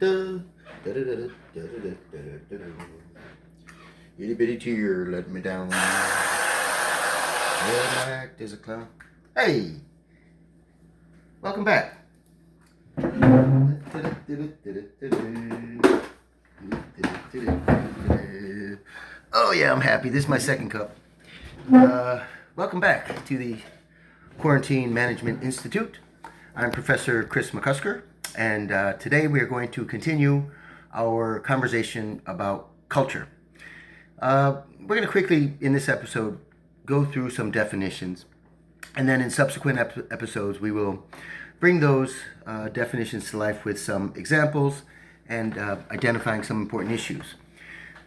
Itty bitty tear let me down. Well, I act as a clown. Hey, welcome back. Oh yeah, I'm happy. This is my second cup. Welcome back to the Quarantine Management Institute. I'm Professor Chris McCusker, and today we are going to continue our conversation about culture. We're going to quickly, in this episode, go through some definitions, and then in subsequent episodes we will bring those definitions to life with some examples and identifying some important issues.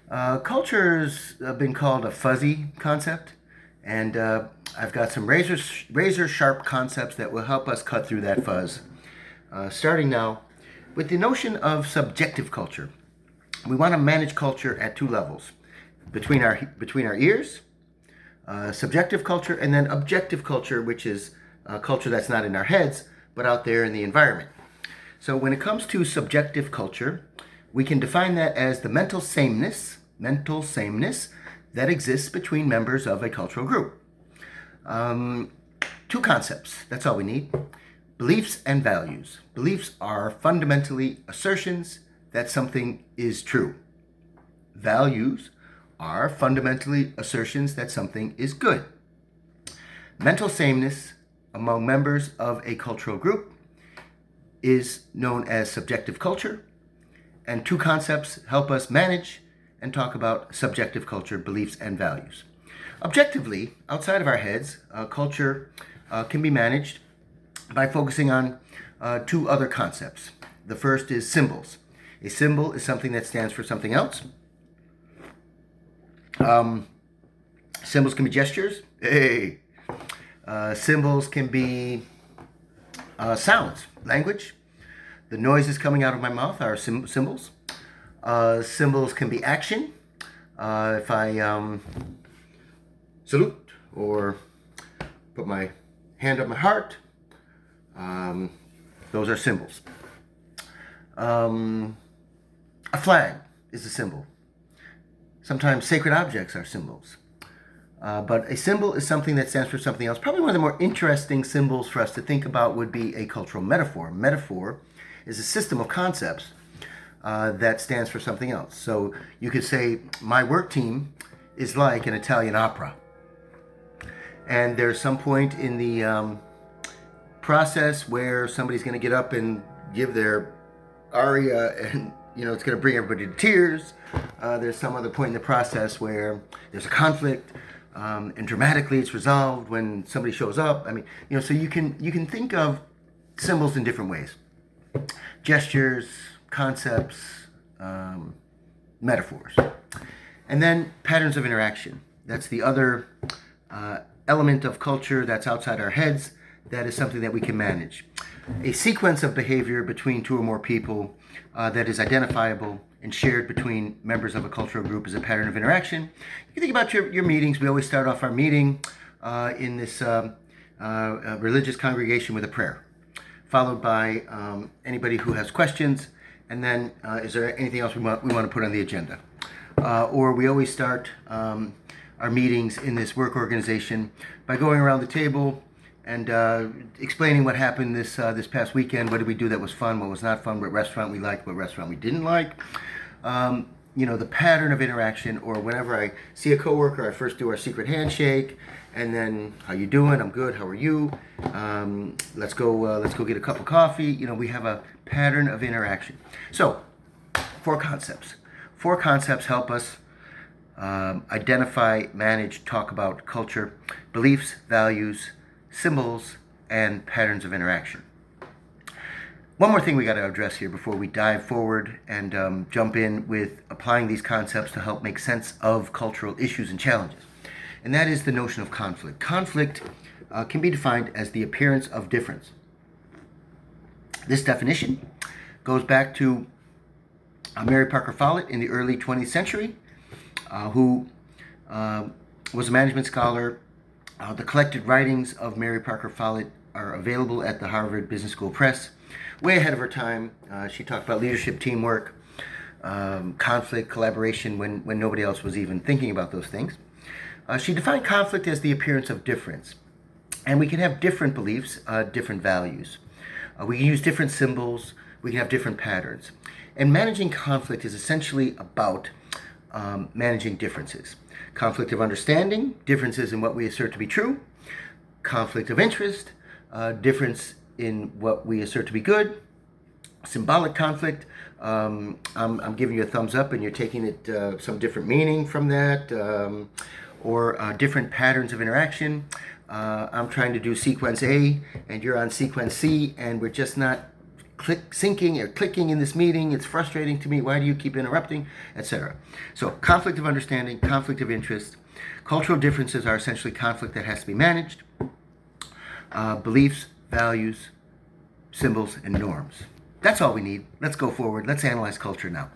Culture's been called a fuzzy concept, and I've got some razor sharp concepts that will help us cut through that fuzz. Starting now with the notion of subjective culture. We want to manage culture at two levels: between our ears, subjective culture, and then objective culture, which is culture that's not in our heads but out there in the environment. So when it comes to subjective culture, we can define that as the mental sameness that exists between members of a cultural group. Two concepts, that's all we need. Beliefs and values. Beliefs are fundamentally assertions that something is true. Values are fundamentally assertions that something is good. Mental sameness among members of a cultural group is known as subjective culture, and two concepts help us manage and talk about subjective culture, beliefs, and values. Objectively, outside of our heads, culture can be managed by focusing on two other concepts. The first is symbols. A symbol is something that stands for something else. Symbols can be gestures. Hey. Symbols can be sounds, language. The noises coming out of my mouth are symbols. Symbols can be action. If I salute or put my hand up my heart, those are symbols. A flag is a symbol. Sometimes sacred objects are symbols. But a symbol is something that stands for something else. Probably one of the more interesting symbols for us to think about would be a cultural metaphor. Metaphor is a system of concepts that stands for something else. So you could say, my work team is like an Italian opera. And there's some point in the process where somebody's going to get up and give their aria, and it's going to bring everybody to tears. There's some other point in the process where there's a conflict. And dramatically it's resolved when somebody shows up. So you can think of symbols in different ways. Gestures, concepts, metaphors. And then patterns of interaction. That's the other element of culture that's outside our heads. That is something that we can manage. A sequence of behavior between two or more people that is identifiable and shared between members of a cultural group is a pattern of interaction. You think about your meetings. We always start off our meeting in this religious congregation with a prayer, followed by anybody who has questions, and then is there anything else we want to put on the agenda? Or we always start our meetings in this work organization by going around the table and explaining what happened this past weekend. What did we do that was fun? What was not fun? What restaurant we liked? What restaurant we didn't like? The pattern of interaction. Or whenever I see a coworker, I first do our secret handshake, and then, how you doing? I'm good. How are you? Let's go get a cup of coffee. We have a pattern of interaction. So, four concepts. Four concepts help us identify, manage, talk about culture, beliefs, values, symbols, and patterns of interaction. One more thing we got to address here before we dive forward and jump in with applying these concepts to help make sense of cultural issues and challenges. And that is the notion of conflict. Conflict can be defined as the appearance of difference. This definition goes back to Mary Parker Follett in the early 20th century, who was a management scholar. The collected writings of Mary Parker Follett are available at the Harvard Business School Press. way ahead of her time. She talked about leadership, teamwork, conflict, collaboration when nobody else was even thinking about those things. She defined conflict as the appearance of difference. And we can have different beliefs, different values. We can use different symbols. We can have different patterns. And managing conflict is essentially about managing differences. Conflict of understanding, differences in what we assert to be true. Conflict of interest, difference in what we assert to be good. Symbolic conflict, I'm giving you a thumbs up and you're taking it some different meaning from that, or different patterns of interaction. I'm trying to do sequence A and you're on sequence C and we're just not syncing or clicking in this meeting. It's frustrating to me. Why do you keep interrupting, etc.? So conflict of understanding, conflict of interest. Cultural differences are essentially conflict that has to be managed. Beliefs, values, symbols, and norms. That's all we need. Let's go forward. Let's analyze culture now.